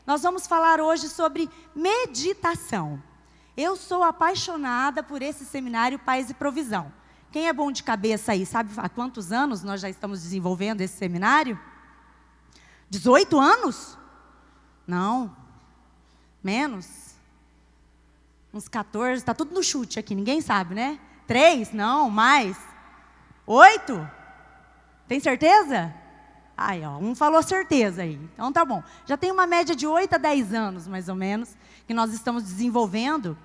Nós vamos falar hoje sobre meditação. Eu sou apaixonada por esse seminário Paz e Provisão. Quem é bom de cabeça aí, sabe há quantos anos nós já estamos desenvolvendo esse seminário? 18 anos? Não, menos. Uns 14, está tudo no chute aqui, ninguém sabe, né? 3? Não, mais. 8? Tem certeza? Aí, ó, um falou certeza aí. Então tá bom. Já tem uma média de 8 a 10 anos, mais ou menos, que nós estamos desenvolvendo.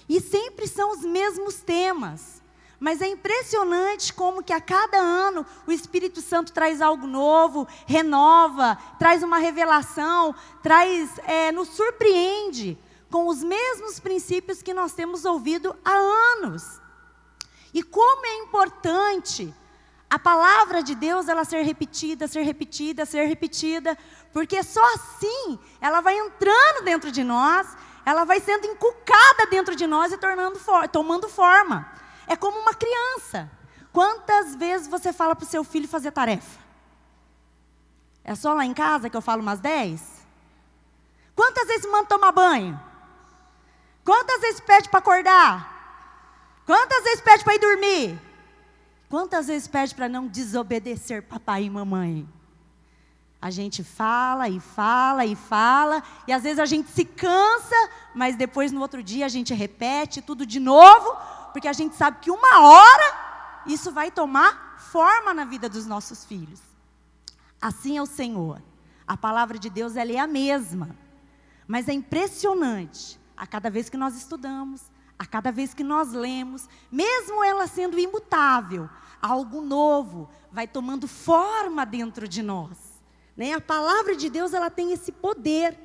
E sempre são os mesmos temas. Mas é impressionante como que a cada ano o Espírito Santo traz algo novo, renova, traz uma revelação, nos surpreende com os mesmos princípios que nós temos ouvido há anos. E como é importante a palavra de Deus ela ser repetida, porque só assim ela vai entrando dentro de nós, ela vai sendo encucada dentro de nós e tomando forma. É como uma criança. Quantas vezes você fala para o seu filho fazer tarefa? É só lá em casa que eu falo umas 10? Quantas vezes manda tomar banho? Quantas vezes pede para acordar? Quantas vezes pede para ir dormir? Quantas vezes pede para não desobedecer papai e mamãe? A gente fala e fala e fala, e às vezes a gente se cansa, mas depois no outro dia a gente repete tudo de novo, porque a gente sabe que uma hora isso vai tomar forma na vida dos nossos filhos. Assim é o Senhor. A palavra de Deus ela é a mesma, mas é impressionante, a cada vez que nós estudamos, a cada vez que nós lemos, mesmo ela sendo imutável, algo novo vai tomando forma dentro de nós. A palavra de Deus ela tem esse poder.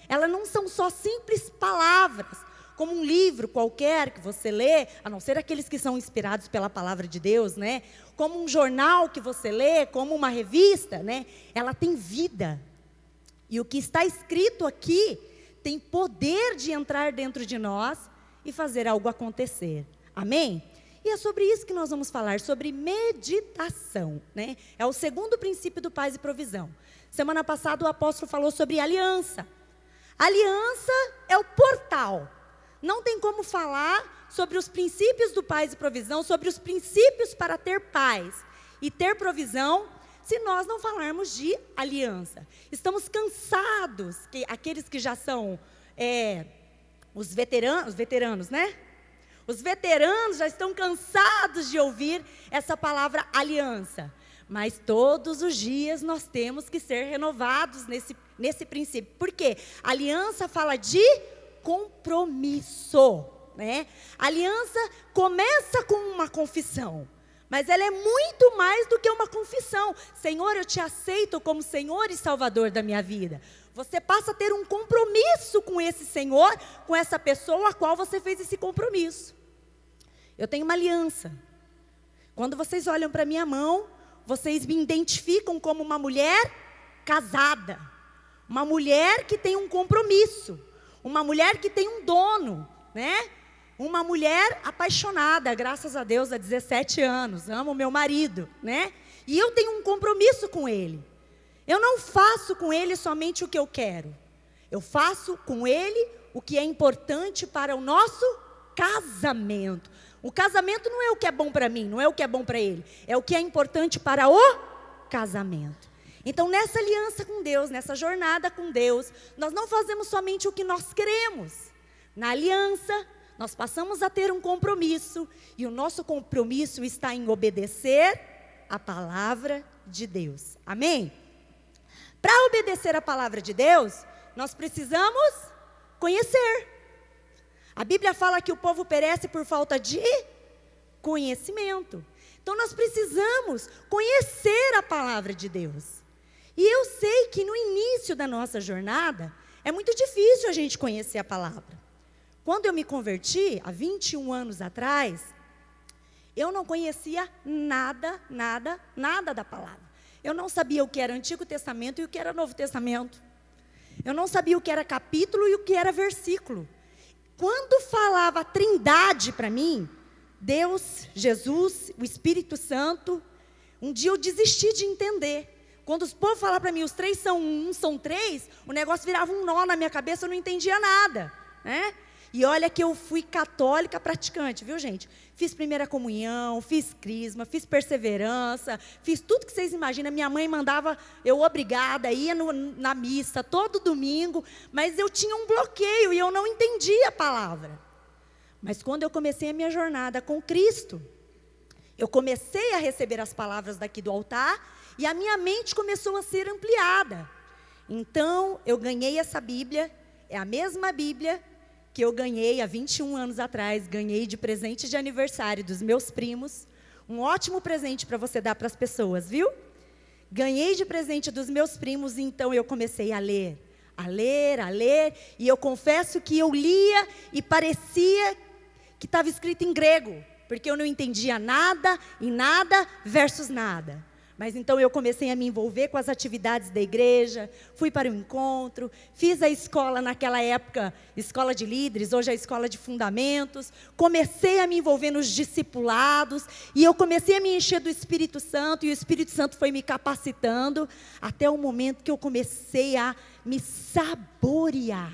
Elas não são só simples palavras, como um livro qualquer que você lê, a não ser aqueles que são inspirados pela palavra de Deus, como um jornal que você lê, como uma revista, ela tem vida. E o que está escrito aqui tem poder de entrar dentro de nós e fazer algo acontecer. Amém? E é sobre isso que nós vamos falar, sobre meditação. É o segundo princípio do Paz e Provisão. Semana passada o apóstolo falou sobre aliança. Aliança é o portal. Não tem como falar sobre os princípios do Paz e Provisão, sobre os princípios para ter paz e ter provisão, se nós não falarmos de aliança. Estamos cansados, aqueles que já são os veteranos, né? Os veteranos já estão cansados de ouvir essa palavra aliança. Mas todos os dias nós temos que ser renovados nesse princípio. Por quê? Aliança fala de compromisso. A aliança começa com uma confissão. Mas ela é muito mais do que uma confissão. Senhor, eu te aceito como Senhor e Salvador da minha vida. Você passa a ter um compromisso com esse Senhor, com essa pessoa a qual você fez esse compromisso. Eu tenho uma aliança. Quando vocês olham para a minha mão, vocês me identificam como uma mulher casada. Uma mulher que tem um compromisso. Uma mulher que tem um dono, Uma mulher apaixonada, graças a Deus, há 17 anos. Amo meu marido, E eu tenho um compromisso com ele. Eu não faço com ele somente o que eu quero. Eu faço com ele o que é importante para o nosso casamento. O casamento não é o que é bom para mim, não é o que é bom para ele. É o que é importante para o casamento. Então, nessa aliança com Deus, nessa jornada com Deus, nós não fazemos somente o que nós queremos. Na aliança, nós passamos a ter um compromisso. E o nosso compromisso está em obedecer a palavra de Deus. Amém? Para obedecer a palavra de Deus, nós precisamos conhecer. A Bíblia fala que o povo perece por falta de conhecimento. Então nós precisamos conhecer a palavra de Deus. E eu sei que no início da nossa jornada, é muito difícil a gente conhecer a palavra. Quando eu me converti, há 21 anos atrás, eu não conhecia nada da palavra. Eu não sabia o que era Antigo Testamento e o que era Novo Testamento. Eu não sabia o que era capítulo e o que era versículo. Quando falava Trindade para mim, Deus, Jesus, o Espírito Santo, um dia eu desisti de entender. quando os povos falavam para mim, os 3 são um, são 3, o negócio virava um nó na minha cabeça, eu não entendia nada, né? E olha que eu fui católica praticante, viu, gente? Fiz primeira comunhão, fiz crisma, fiz perseverança, fiz tudo que vocês imaginam. Minha mãe mandava eu obrigada, ia na missa todo domingo, mas eu tinha um bloqueio e eu não entendia a palavra. Mas quando eu comecei a minha jornada com Cristo, eu comecei a receber as palavras daqui do altar e a minha mente começou a ser ampliada. Então, eu ganhei essa Bíblia, é a mesma Bíblia que eu ganhei há 21 anos atrás, ganhei de presente de aniversário dos meus primos, um ótimo presente para você dar para as pessoas, viu? Ganhei de presente dos meus primos, então eu comecei a ler, e eu confesso que eu lia e parecia que estava escrito em grego, porque eu não entendia nada e nada versus nada. Mas então eu comecei a me envolver com as atividades da igreja, fui para o encontro, fiz a escola naquela época, escola de líderes, hoje é a escola de fundamentos, comecei a me envolver nos discipulados, e eu comecei a me encher do Espírito Santo, e o Espírito Santo foi me capacitando, até o momento que eu comecei a me saborear.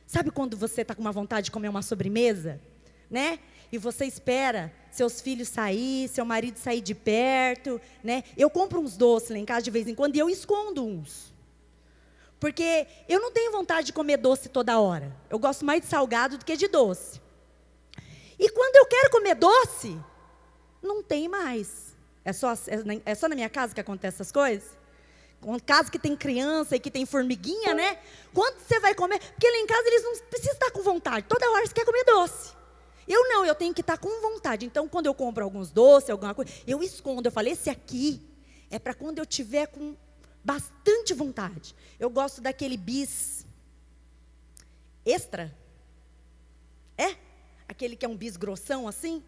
Sabe quando você está com uma vontade de comer uma sobremesa, né? E você espera seus filhos sair, seu marido sair de perto, né? Eu compro uns doces lá em casa de vez em quando e eu escondo uns. Porque eu não tenho vontade de comer doce toda hora. Eu gosto mais de salgado do que de doce. E quando eu quero comer doce, não tem mais. É só na minha casa que acontece essas coisas? Uma casa que tem criança e que tem formiguinha, né? Quando você vai comer? Porque lá em casa eles não precisam estar com vontade. Toda hora você quer comer doce. Eu não, eu tenho que estar com vontade. Então, quando eu compro alguns doces, alguma coisa, eu escondo. Eu falo, esse aqui é para quando eu tiver com bastante vontade. Eu gosto daquele bis extra. É? Aquele que é um bis grossão assim.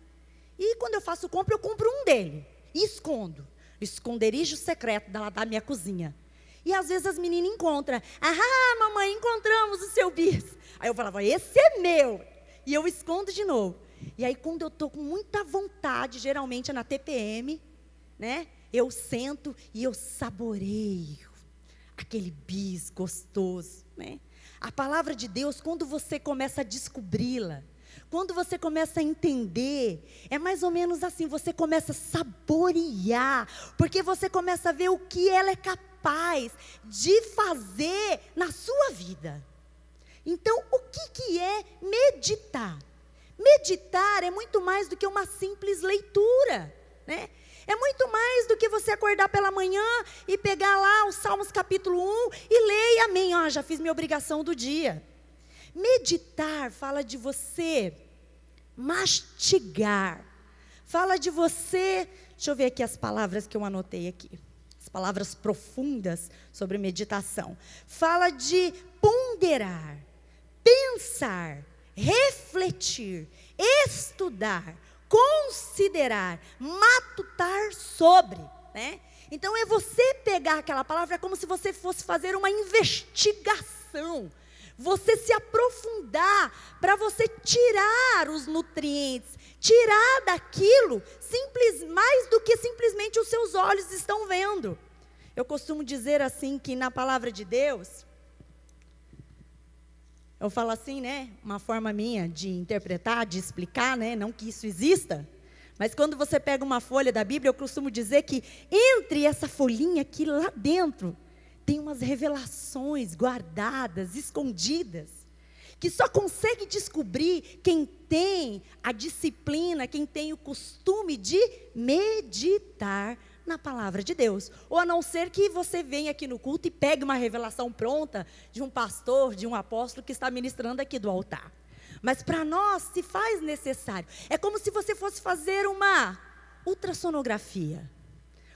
E quando eu faço compra, eu compro um dele. E escondo. Esconderijo secreto da minha cozinha. E às vezes as meninas encontram. Ah, mamãe, encontramos o seu bis. Aí eu falava, esse é meu. E eu escondo de novo. E aí, quando eu estou com muita vontade, geralmente é na TPM, né? Eu sento e eu saboreio aquele bis gostoso, né? A palavra de Deus, quando você começa a descobri-la, quando você começa a entender, é mais ou menos assim, você começa a saborear, porque você começa a ver o que ela é capaz de fazer na sua vida. Então, o que é meditar? Meditar é muito mais do que uma simples leitura, né? É muito mais do que você acordar pela manhã e pegar lá os Salmos capítulo 1 e ler e amém, já fiz minha obrigação do dia. Meditar fala de você mastigar, fala de você, deixa eu ver aqui as palavras que eu anotei aqui, as palavras profundas sobre meditação. Fala de ponderar, pensar, refletir, estudar, considerar, matutar sobre, né? Então é você pegar aquela palavra, é como se você fosse fazer uma investigação, você se aprofundar para você tirar os nutrientes, tirar daquilo mais do que simplesmente os seus olhos estão vendo. Eu costumo dizer assim que na palavra de Deus, eu falo assim, né, uma forma minha de interpretar, de explicar, né, não que isso exista, mas quando você pega uma folha da Bíblia, eu costumo dizer que entre essa folhinha aqui, lá dentro, tem umas revelações guardadas, escondidas, que só consegue descobrir quem tem a disciplina, quem tem o costume de meditar na palavra de Deus, ou a não ser que você venha aqui no culto e pegue uma revelação pronta de um pastor, de um apóstolo que está ministrando aqui do altar. Mas para nós se faz necessário, é como se você fosse fazer uma ultrassonografia,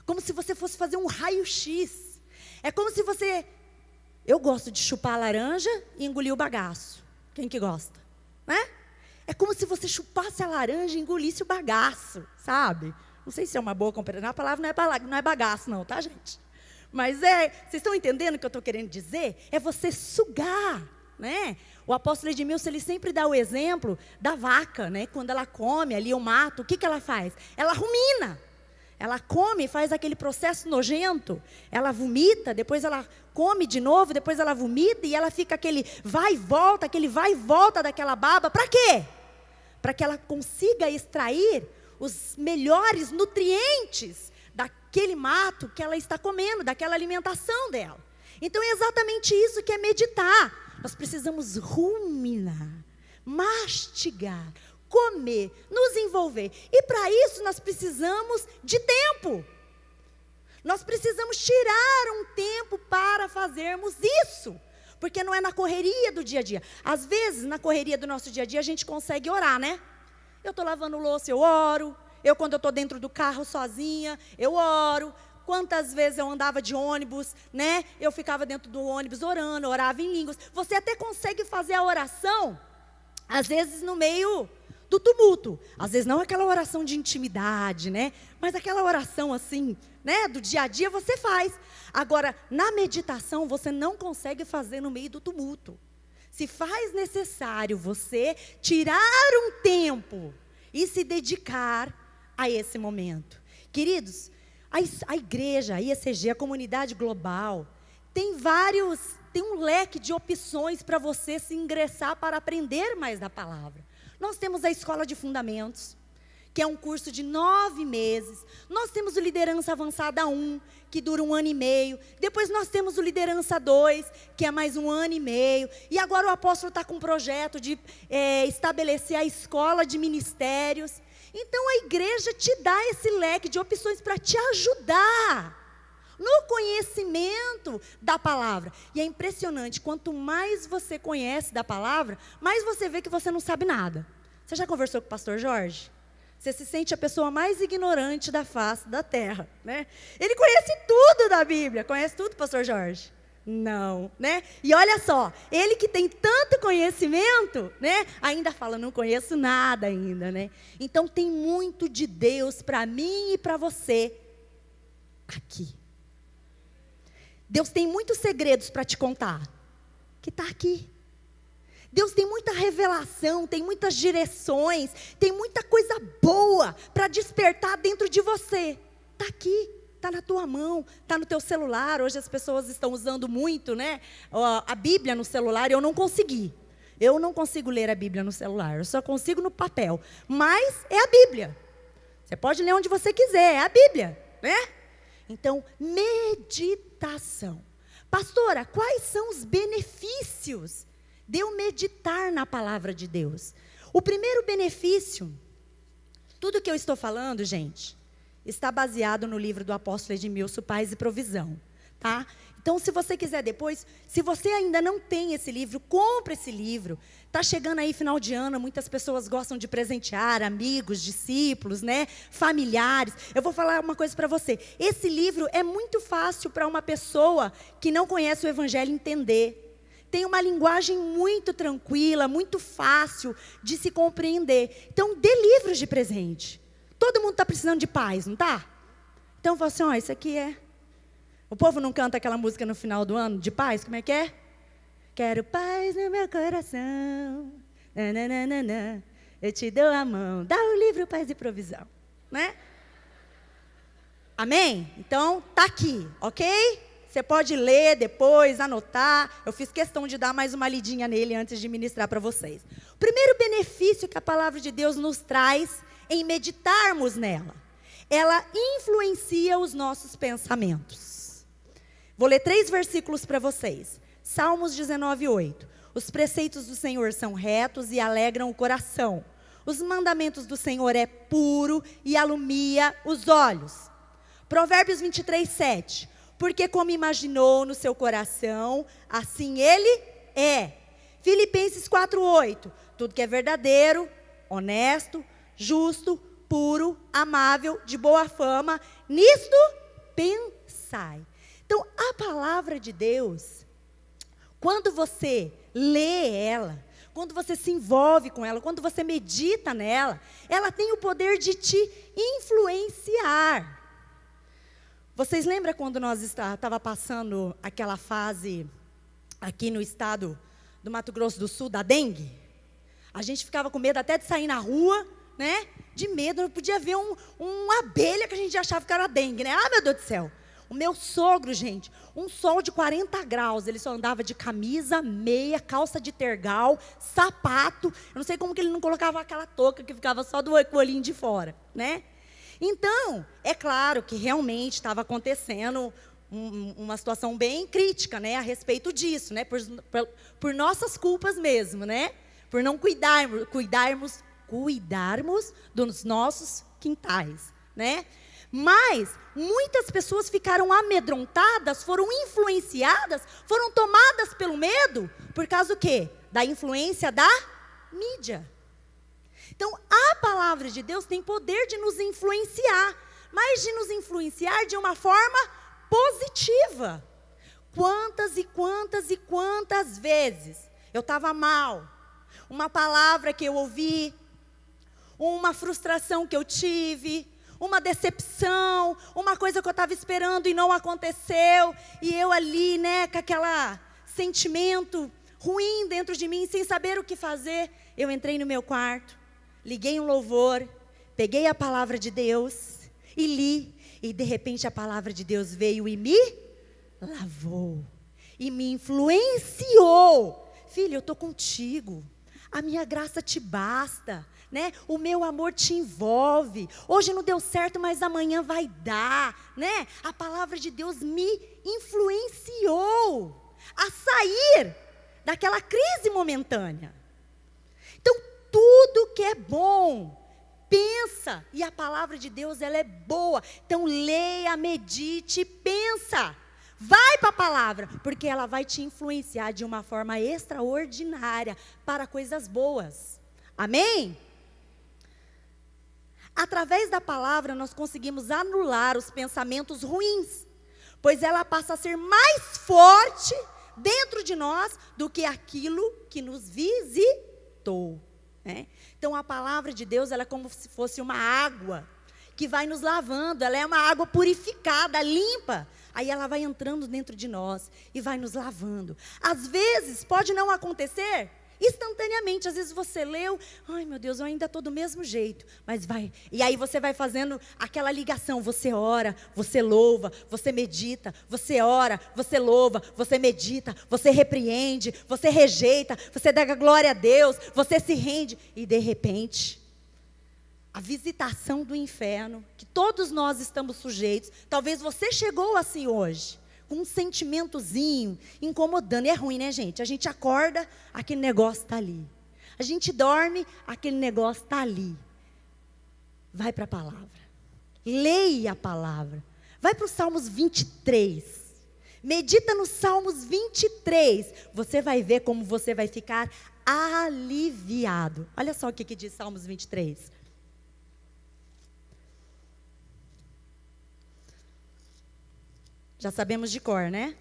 como se você fosse fazer um raio-x, é como se você, eu gosto de chupar a laranja e engolir o bagaço, quem que gosta, né? É como se você chupasse a laranja e engolisse o bagaço, sabe? Não sei se é uma boa comparação. A palavra não é bagaço não, tá, gente? Mas vocês estão entendendo o que eu estou querendo dizer? É você sugar, né? O apóstolo Edmilson, ele sempre dá o exemplo da vaca, né? Quando ela come ali o mato, o que ela faz? Ela rumina. Ela come, faz aquele processo nojento, ela vomita, depois ela come de novo, depois ela vomita e ela fica aquele vai e volta daquela baba. Para quê? Para que ela consiga extrair os melhores nutrientes daquele mato que ela está comendo, daquela alimentação dela. Então é exatamente isso que é meditar. Nós precisamos ruminar, mastigar, comer, nos envolver. E para isso nós precisamos de tempo. Nós precisamos tirar um tempo para fazermos isso. Porque não é na correria do dia a dia. Às vezes, na correria do nosso dia a dia, a gente consegue orar, né? Eu estou lavando louça, eu oro. Quando eu estou dentro do carro sozinha, eu oro. Quantas vezes eu andava de ônibus, né? Eu ficava dentro do ônibus orando, orava em línguas. Você até consegue fazer a oração, às vezes no meio do tumulto. Às vezes não aquela oração de intimidade, né? Mas aquela oração assim, né? Do dia a dia você faz. Agora, na meditação, você não consegue fazer no meio do tumulto. Se faz necessário você tirar um tempo e se dedicar a esse momento. Queridos, a igreja, a IECG, a comunidade global, tem um leque de opções para você se ingressar para aprender mais da palavra. Nós temos a Escola de Fundamentos, que é um curso de 9 meses. Nós temos o Liderança Avançada 1, que dura 1 ano e meio. Depois nós temos o Liderança 2, que é mais 1 ano e meio. E agora o apóstolo está com um projeto de estabelecer a escola de ministérios. Então a igreja te dá esse leque de opções para te ajudar no conhecimento da palavra. E é impressionante, quanto mais você conhece da palavra, mais você vê que você não sabe nada. Você já conversou com o pastor Jorge? Você se sente a pessoa mais ignorante da face da terra, né? Ele conhece tudo da Bíblia. Conhece tudo, pastor Jorge? Não, né? E olha só, ele que tem tanto conhecimento, né? Ainda fala, não conheço nada ainda, né? Então tem muito de Deus para mim e para você aqui. Deus tem muitos segredos para te contar, que está aqui. Deus tem muita revelação, tem muitas direções, tem muita coisa boa para despertar dentro de você. Está aqui, está na tua mão, está no teu celular. Hoje as pessoas estão usando muito, né, a Bíblia no celular. Eu não consigo ler a Bíblia no celular, eu só consigo no papel. Mas é a Bíblia. Você pode ler onde você quiser, é a Bíblia, né? Então, meditação. Pastora, quais são os benefícios de eu meditar na palavra de Deus? O primeiro benefício, tudo que eu estou falando, gente, está baseado no livro do apóstolo Edmilson, Paz e Provisão, tá? Então, se você quiser depois, se você ainda não tem esse livro, compre esse livro. Está chegando aí final de ano, muitas pessoas gostam de presentear amigos, discípulos, né, familiares. Eu vou falar uma coisa para você. Esse livro é muito fácil para uma pessoa que não conhece o Evangelho entender. Tem uma linguagem muito tranquila, muito fácil de se compreender. Então, dê livros de presente. Todo mundo está precisando de paz, não está? Então, fala assim, isso aqui é... O povo não canta aquela música no final do ano, de paz? Como é que é? Quero paz no meu coração. Nananana, eu te dou a mão. Dá o livro Paz e Provisão. Né? Amém? Então, tá aqui, ok? Você pode ler depois, anotar. Eu fiz questão de dar mais uma lidinha nele antes de ministrar para vocês. O primeiro benefício que a palavra de Deus nos traz em meditarmos nela, ela influencia os nossos pensamentos. Vou ler 3 versículos para vocês. Salmos 19:8. Os preceitos do Senhor são retos e alegram o coração. Os mandamentos do Senhor é puro e alumia os olhos. Provérbios 23:7. Porque como imaginou no seu coração, assim ele é. Filipenses 4:8. Tudo que é verdadeiro, honesto, justo, puro, amável, de boa fama, nisto pensai. Então, a palavra de Deus, quando você lê ela, quando você se envolve com ela, quando você medita nela, ela tem o poder de te influenciar. Vocês lembram quando nós estava passando aquela fase aqui no estado do Mato Grosso do Sul, da dengue? A gente ficava com medo até de sair na rua, né? De medo, não podia ver uma abelha que a gente achava que era dengue, né? Ah, meu Deus do céu. O meu sogro, gente, um sol de 40 graus, ele só andava de camisa, meia, calça de tergal, sapato. Eu não sei como que ele não colocava aquela touca que ficava só do olhinho de fora, né? Então, é claro que realmente estava acontecendo uma situação bem crítica, né, a respeito disso, né, por nossas culpas mesmo, né, por não cuidarmos dos nossos quintais, né. Mas muitas pessoas ficaram amedrontadas, foram influenciadas, foram tomadas pelo medo, por causa do quê? Da influência da mídia. Então, a palavra de Deus tem poder de nos influenciar, mas de nos influenciar de uma forma positiva. Quantas e quantas e quantas vezes eu estava mal, uma palavra que eu ouvi, uma frustração que eu tive, uma decepção, uma coisa que eu estava esperando e não aconteceu, e eu ali, né, com aquele sentimento ruim dentro de mim, sem saber o que fazer, eu entrei no meu quarto, liguei um louvor, peguei a palavra de Deus e li, e de repente a palavra de Deus veio e me lavou, e me influenciou. Filho, eu estou contigo, a minha graça te basta, né? O meu amor te envolve. Hoje não deu certo, mas amanhã vai dar, né? A palavra de Deus me influenciou a sair daquela crise momentânea. Então, tudo que é bom, pensa, e a palavra de Deus, ela é boa. Então, leia, medite, pensa. Vai para a palavra, porque ela vai te influenciar de uma forma extraordinária para coisas boas. Amém? Através da palavra, nós conseguimos anular os pensamentos ruins, pois ela passa a ser mais forte dentro de nós do que aquilo que nos visitou, né? Então, a palavra de Deus, ela é como se fosse uma água que vai nos lavando, ela é uma água purificada, limpa. Aí ela vai entrando dentro de nós e vai nos lavando. Às vezes, pode não acontecer instantaneamente. Às vezes você leu, ai meu Deus, eu ainda estou do mesmo jeito. Mas vai, e aí você vai fazendo aquela ligação. Você ora, você louva, você medita. Você ora, você louva, você medita. Você repreende, você rejeita. Você dá glória a Deus, você se rende. E de repente, a visitação do inferno, que todos nós estamos sujeitos. Talvez você chegou assim hoje, com um sentimentozinho, incomodando. É ruim, né, gente? A gente acorda, aquele negócio está ali. A gente dorme, aquele negócio está ali. Vai para a palavra. Leia a palavra. Vai para o Salmos 23. Medita no Salmos 23. Você vai ver como você vai ficar aliviado. Olha só o que diz Salmos 23. Já sabemos de cor, né?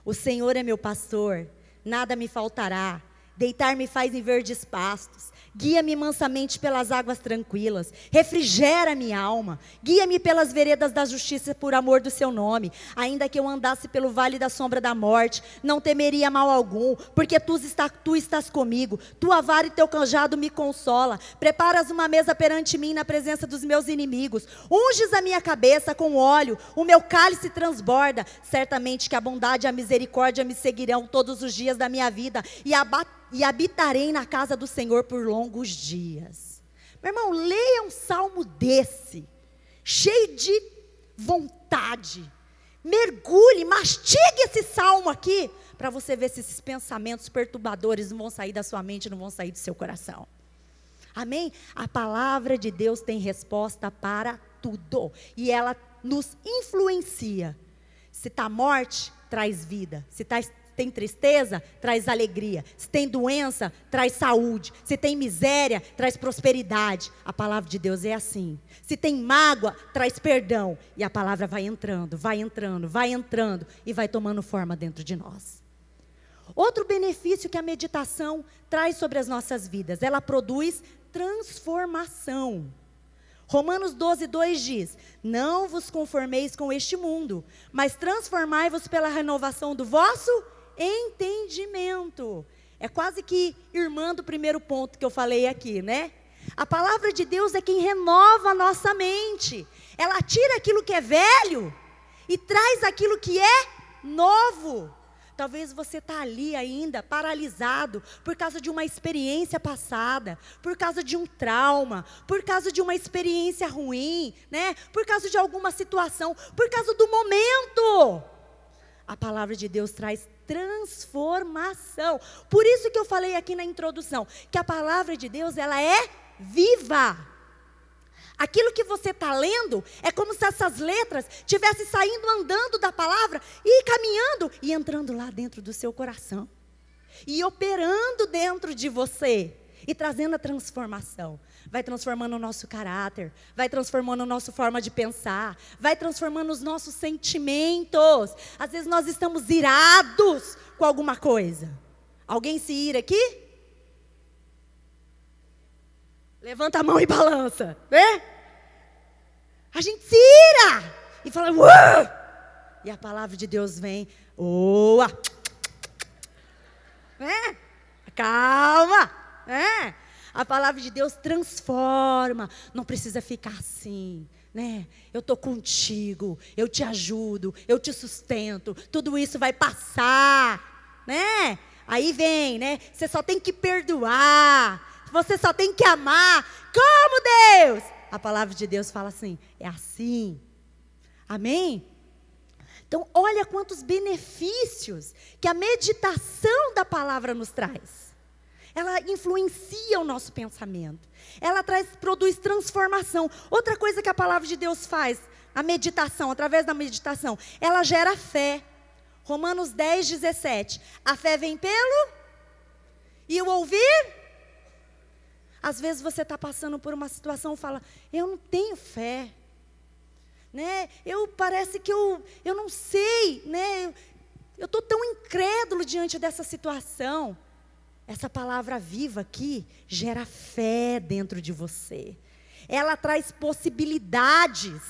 O Senhor é meu pastor, nada me faltará. Deitar-me faz em verdes pastos. Guia-me mansamente pelas águas tranquilas. Refrigera minha alma. Guia-me pelas veredas da justiça por amor do seu nome. Ainda que eu andasse pelo vale da sombra da morte, não temeria mal algum, porque tu estás comigo. Tua vara e teu cajado me consola. Preparas uma mesa perante mim na presença dos meus inimigos. Unges a minha cabeça com óleo, o meu cálice transborda. Certamente que a bondade e a misericórdia me seguirão todos os dias da minha vida, e habitarei na casa do Senhor por longos dias. Meu irmão, leia um salmo desse, cheio de vontade. Mergulhe, mastigue esse salmo aqui, para você ver se esses pensamentos perturbadores não vão sair da sua mente, não vão sair do seu coração. Amém? A palavra de Deus tem resposta para tudo, e ela nos influencia. Se está morte, traz vida. Se tem tristeza, traz alegria. Se tem doença, traz saúde. Se tem miséria, traz prosperidade. A palavra de Deus é assim. Se tem mágoa, traz perdão. E a palavra vai entrando, vai entrando, vai entrando e vai tomando forma dentro de nós. Outro benefício que a meditação traz sobre as nossas vidas, ela produz transformação. Romanos 12:2 diz: não vos conformeis com este mundo, mas transformai-vos pela renovação do vosso entendimento. É quase que irmã do primeiro ponto que eu falei aqui, né? A palavra de Deus é quem renova a nossa mente. Ela tira aquilo que é velho e traz aquilo que é novo. Talvez você está ali ainda, paralisado, por causa de uma experiência passada, por causa de um trauma, por causa de uma experiência ruim, né? Por causa de alguma situação, por causa do momento. A palavra de Deus traz transformação. Por isso que eu falei aqui na introdução, que a palavra de Deus, ela é viva. Aquilo que você está lendo, é como se essas letras estivessem saindo andando da palavra, e caminhando, e entrando lá dentro do seu coração, e operando dentro de você, e trazendo a transformação. Vai transformando o nosso caráter, vai transformando a nossa forma de pensar, vai transformando os nossos sentimentos. Às vezes nós estamos irados com alguma coisa. Alguém se ira aqui? Levanta a mão e balança, né? A gente se ira e fala, uau! E a palavra de Deus vem, oa! É? Calma! É? A palavra de Deus transforma, não precisa ficar assim, né? Eu estou contigo, eu te ajudo, eu te sustento, tudo isso vai passar, né? Aí vem, né? Você só tem que perdoar, você só tem que amar. Como, Deus? A palavra de Deus fala assim, é assim. Amém? Então, olha quantos benefícios que a meditação da palavra nos traz. Ela influencia o nosso pensamento. Ela produz transformação. Outra coisa que a palavra de Deus faz, a meditação, através da meditação, ela gera fé. Romanos 10, 17. A fé vem pelo? E o ouvir? Às vezes você está passando por uma situação e fala, eu não tenho fé. Né? Parece que eu não sei. Né? Eu estou tão incrédulo diante dessa situação. Essa palavra viva aqui gera fé dentro de você. Ela traz possibilidades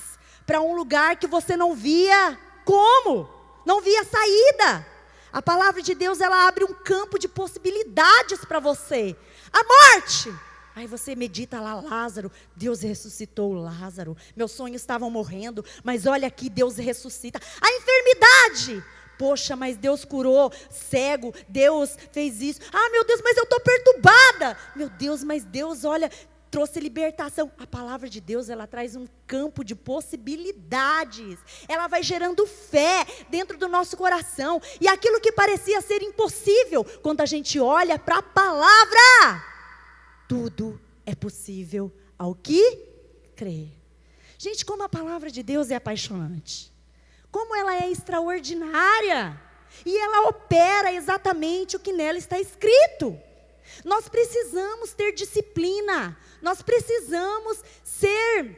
para um lugar que você não via como? Não via saída. A palavra de Deus, ela abre um campo de possibilidades para você. A morte. Aí você medita lá, Lázaro, Deus ressuscitou Lázaro. Meus sonhos estavam morrendo, mas olha aqui, Deus ressuscita. A enfermidade. Poxa, mas Deus curou cego, Deus fez isso. Ah, meu Deus, mas eu estou perturbada. Meu Deus, mas Deus, olha, trouxe libertação. A palavra de Deus, ela traz um campo de possibilidades. Ela vai gerando fé dentro do nosso coração. E aquilo que parecia ser impossível, quando a gente olha para a palavra, tudo é possível ao que crê. Gente, como a palavra de Deus é apaixonante. Como ela é extraordinária. E ela opera exatamente o que nela está escrito. Nós precisamos ter disciplina. Nós precisamos ser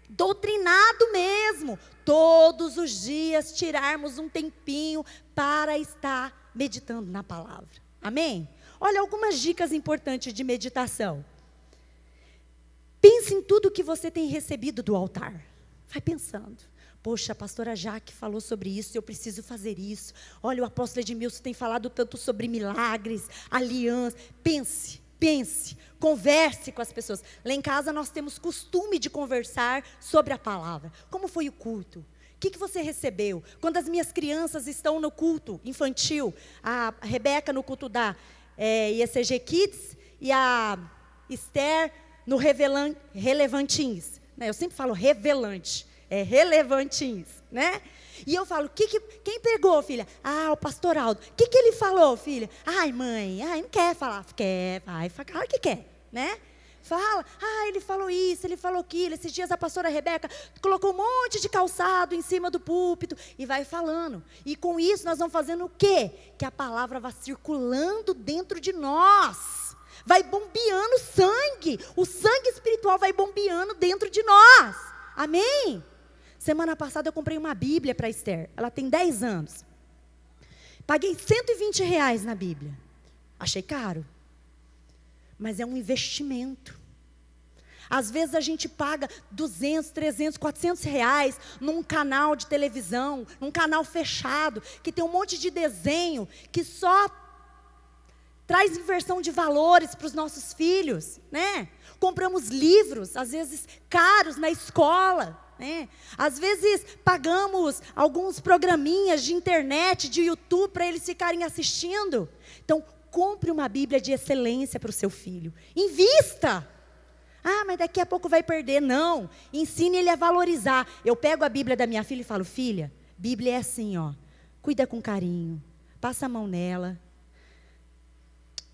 doutrinado mesmo. Todos os dias tirarmos um tempinho para estar meditando na palavra. Amém? Olha algumas dicas importantes de meditação. Pense em tudo que você tem recebido do altar. Vai pensando. Poxa, a pastora Jaque falou sobre isso, eu preciso fazer isso. Olha, o apóstolo Edmilson tem falado tanto sobre milagres, aliança. Pense, converse com as pessoas. Lá em casa nós temos costume de conversar sobre a palavra. Como foi o culto? O que você recebeu? Quando as minhas crianças estão no culto infantil, a Rebeca no culto da IECG Kids e a Esther no Relevantins. Eu sempre falo revelante. É relevantins, né? E eu falo, quem pegou, filha? Ah, o pastor Aldo. O que ele falou, filha? Ai, mãe, não quer falar. Quer, vai, claro que quer, né? Fala, ele falou isso, ele falou aquilo. Esses dias a pastora Rebeca colocou um monte de calçado em cima do púlpito e vai falando. E com isso nós vamos fazendo o quê? Que a palavra vai circulando dentro de nós. Vai bombeando sangue. O sangue espiritual vai bombeando dentro de nós. Amém? Semana passada eu comprei uma Bíblia para a Esther. Ela tem 10 anos. Paguei R$120 na Bíblia. Achei caro. Mas é um investimento. Às vezes a gente paga 200, 300, 400 reais num canal de televisão, num canal fechado, que tem um monte de desenho, que só traz inversão de valores para os nossos filhos, né? Compramos livros, às vezes caros na escola, né? Às vezes pagamos alguns programinhas de internet, de YouTube, para eles ficarem assistindo. Então, compre uma Bíblia de excelência para o seu filho. Invista! Ah, mas daqui a pouco vai perder. Não, ensine ele a valorizar. Eu pego a Bíblia da minha filha e falo, filha, Bíblia é assim, ó. Cuida com carinho, passa a mão nela.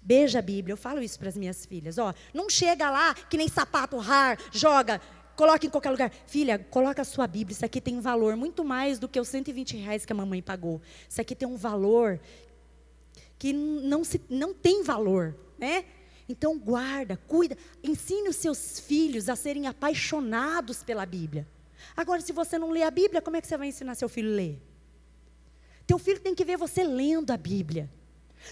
Beija a Bíblia, eu falo isso para as minhas filhas, ó, não chega lá que nem sapato rar, joga, coloca em qualquer lugar. Filha, coloca a sua Bíblia, isso aqui tem um valor muito mais do que os R$120 que a mamãe pagou. Isso aqui tem um valor que não tem valor, né? Então guarda, cuida, ensine os seus filhos a serem apaixonados pela Bíblia. Agora, se você não lê a Bíblia, como é que você vai ensinar seu filho a ler? Teu filho tem que ver você lendo a Bíblia.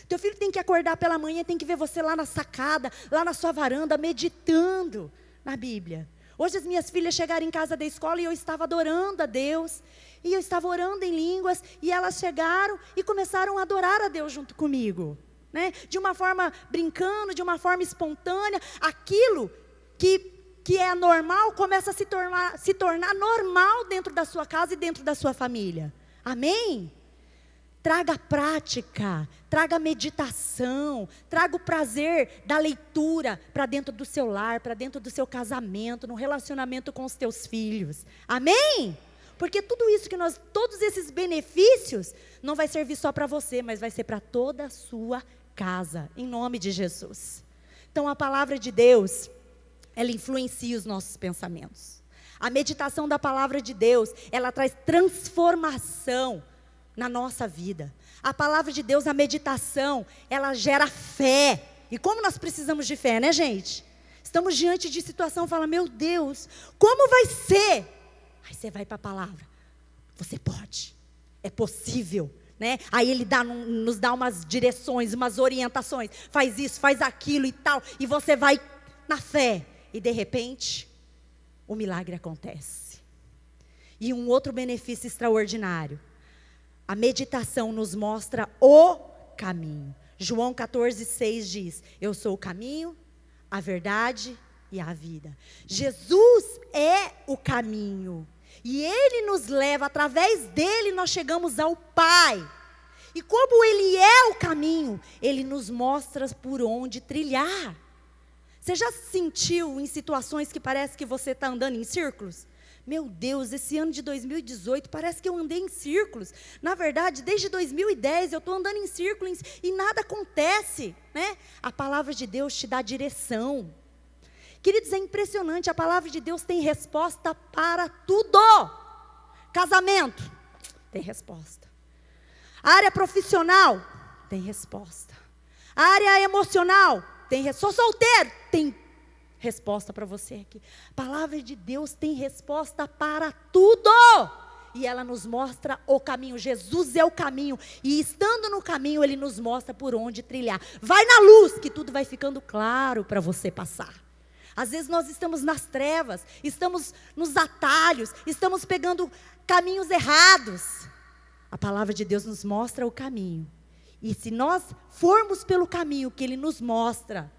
Teu filho tem que acordar pela manhã, tem que ver você lá na sacada, lá na sua varanda, meditando na Bíblia. Hoje as minhas filhas chegaram em casa da escola e eu estava adorando a Deus. E eu estava orando em línguas e elas chegaram e começaram a adorar a Deus junto comigo, né? De uma forma brincando, de uma forma espontânea. Aquilo que é normal começa a se tornar normal dentro da sua casa e dentro da sua família. Amém? Traga prática, traga meditação, traga o prazer da leitura para dentro do seu lar, para dentro do seu casamento, no relacionamento com os teus filhos. Amém? Porque tudo isso todos esses benefícios, não vai servir só para você, mas vai ser para toda a sua casa, em nome de Jesus. Então a palavra de Deus, ela influencia os nossos pensamentos. A meditação da palavra de Deus, ela traz transformação na nossa vida. A palavra de Deus, a meditação, ela gera fé. E como nós precisamos de fé, né, gente? Estamos diante de situação, fala, meu Deus, como vai ser? Aí você vai para a palavra. Você pode. É possível, né? Aí ele nos dá umas direções, umas orientações. Faz isso, faz aquilo e tal. E você vai na fé. E de repente, o milagre acontece. E um outro benefício extraordinário. A meditação nos mostra o caminho. João 14,6 diz, eu sou o caminho, a verdade e a vida. Jesus é o caminho. E Ele nos leva, através dEle nós chegamos ao Pai. E como Ele é o caminho, Ele nos mostra por onde trilhar. Você já se sentiu em situações que parece que você está andando em círculos? Meu Deus, esse ano de 2018 parece que eu andei em círculos. Na verdade, desde 2010 eu estou andando em círculos e nada acontece, né? A palavra de Deus te dá direção. Queridos, é impressionante, a palavra de Deus tem resposta para tudo. Casamento, tem resposta. A área profissional, tem resposta. A área emocional, tem resposta. Sou solteiro, tem resposta para você aqui. A palavra de Deus tem resposta para tudo. E ela nos mostra o caminho. Jesus é o caminho. E estando no caminho, Ele nos mostra por onde trilhar. Vai na luz, que tudo vai ficando claro para você passar. Às vezes nós estamos nas trevas, estamos nos atalhos, estamos pegando caminhos errados. A palavra de Deus nos mostra o caminho. E se nós formos pelo caminho que Ele nos mostra,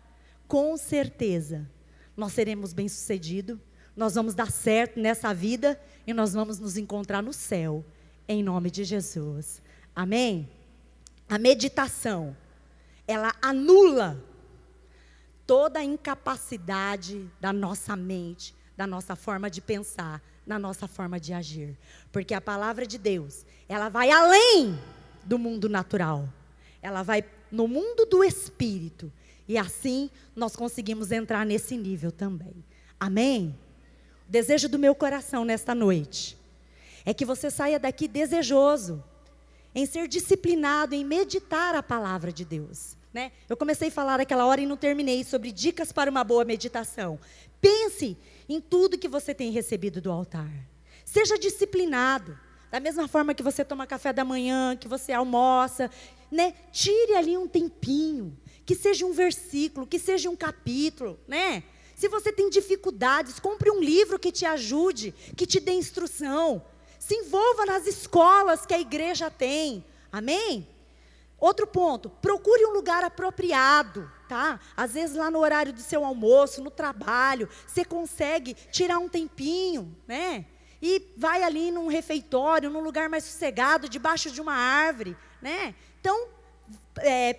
com certeza, nós seremos bem-sucedidos, nós vamos dar certo nessa vida e nós vamos nos encontrar no céu, em nome de Jesus. Amém? A meditação, ela anula toda a incapacidade da nossa mente, da nossa forma de pensar, da nossa forma de agir. Porque a palavra de Deus, ela vai além do mundo natural. Ela vai no mundo do Espírito. E assim, nós conseguimos entrar nesse nível também. Amém? O desejo do meu coração nesta noite é que você saia daqui desejoso em ser disciplinado, em meditar a palavra de Deus. Né? Eu comecei a falar aquela hora e não terminei sobre dicas para uma boa meditação. Pense em tudo que você tem recebido do altar. Seja disciplinado. Da mesma forma que você toma café da manhã, que você almoça, né? Tire ali um tempinho. Que seja um versículo, que seja um capítulo, né? Se você tem dificuldades, compre um livro que te ajude, que te dê instrução. Se envolva nas escolas que a igreja tem. Amém? Outro ponto, procure um lugar apropriado, tá? Às vezes lá no horário do seu almoço, no trabalho, você consegue tirar um tempinho, né? E vai ali num refeitório, num lugar mais sossegado, debaixo de uma árvore, né? Então,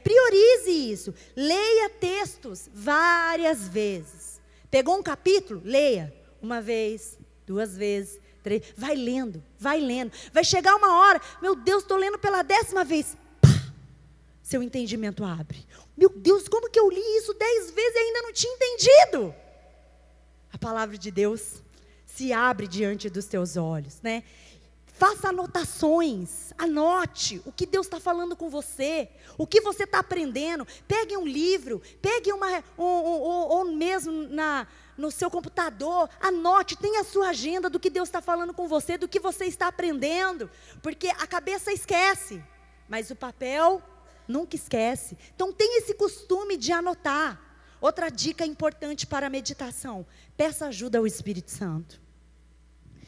priorize isso. Leia textos várias vezes. Pegou um capítulo? Leia. Uma vez, 2 vezes, 3. Vai lendo, vai lendo. Vai chegar uma hora, meu Deus, estou lendo pela 10ª vez. Seu entendimento abre. Meu Deus, como que eu li isso 10 vezes e ainda não tinha entendido? A palavra de Deus se abre diante dos teus olhos, né? Faça anotações, anote o que Deus está falando com você, o que você está aprendendo. Pegue um livro, pegue ou mesmo no seu computador, anote, tenha a sua agenda do que Deus está falando com você, do que você está aprendendo, porque a cabeça esquece, mas o papel nunca esquece. Então tenha esse costume de anotar. Outra dica importante para a meditação: peça ajuda ao Espírito Santo.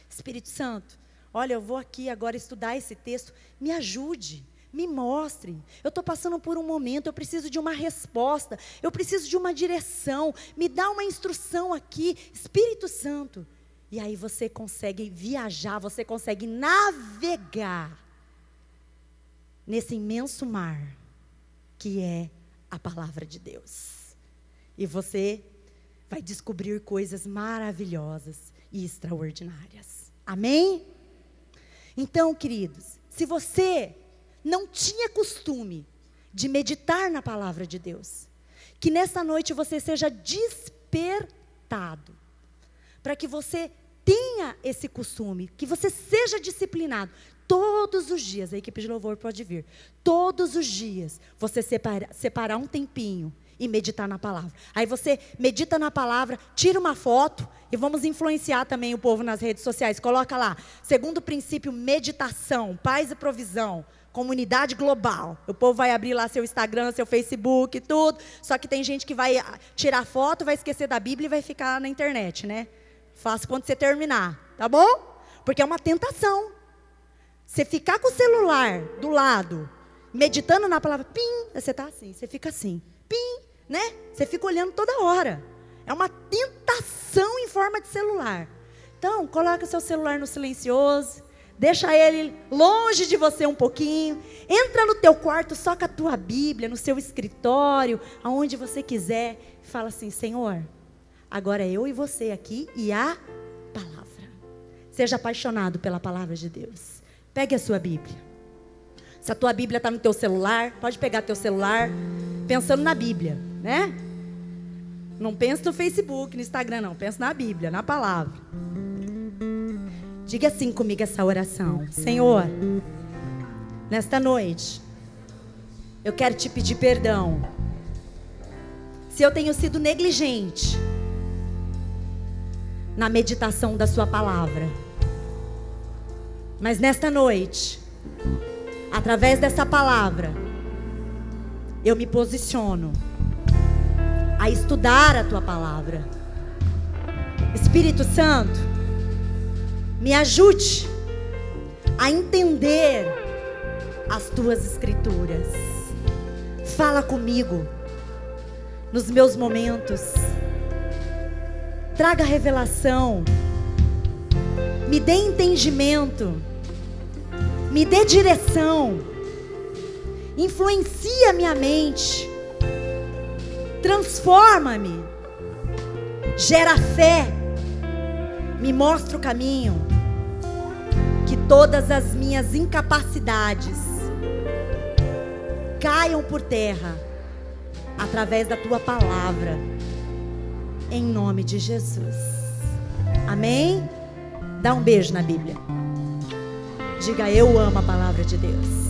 Espírito Santo, olha, eu vou aqui agora estudar esse texto, me ajude, me mostre. Eu estou passando por um momento, eu preciso de uma resposta, eu preciso de uma direção, me dá uma instrução aqui, Espírito Santo. E aí você consegue viajar, você consegue navegar nesse imenso mar que é a palavra de Deus. E você vai descobrir coisas maravilhosas e extraordinárias. Amém? Então, queridos, se você não tinha costume de meditar na palavra de Deus, que nessa noite você seja despertado, para que você tenha esse costume, que você seja disciplinado, todos os dias, a equipe de louvor pode vir, todos os dias, você separar um tempinho e meditar na palavra. Aí você medita na palavra, tira uma foto, e vamos influenciar também o povo nas redes sociais. Coloca lá, segundo princípio, meditação, paz e provisão, comunidade global. O povo vai abrir lá seu Instagram, seu Facebook, tudo. Só que tem gente que vai tirar foto, vai esquecer da Bíblia e vai ficar na internet, né? Faça quando você terminar, tá bom? Porque é uma tentação. Você ficar com o celular do lado, meditando na palavra, pim, você está assim, você fica assim, pim, né? Você fica olhando toda hora. É uma tentação em forma de celular. Então, coloca o seu celular no silencioso, deixa ele longe de você um pouquinho, entra no teu quarto só com a tua Bíblia, no seu escritório, aonde você quiser, e fala assim: Senhor, agora é eu e você aqui e a palavra. Seja apaixonado pela palavra de Deus. Pegue a sua Bíblia. Se a tua Bíblia está no teu celular, pode pegar teu celular, pensando na Bíblia, né? Não pense no Facebook, no Instagram, não. Pense na Bíblia, na palavra. Diga assim comigo essa oração: Senhor, nesta noite, eu quero te pedir perdão se eu tenho sido negligente na meditação da sua palavra. Mas nesta noite, através dessa palavra, eu me posiciono a estudar a tua palavra. Espírito Santo, me ajude a entender as tuas escrituras. Fala comigo nos meus momentos. Traga revelação. Me dê entendimento. Me dê direção. Influencia minha mente. Transforma-me. Gera fé. Me mostra o caminho. Que todas as minhas incapacidades caiam por terra através da tua palavra. Em nome de Jesus. Amém? Dá um beijo na Bíblia. Diga: eu amo a palavra de Deus.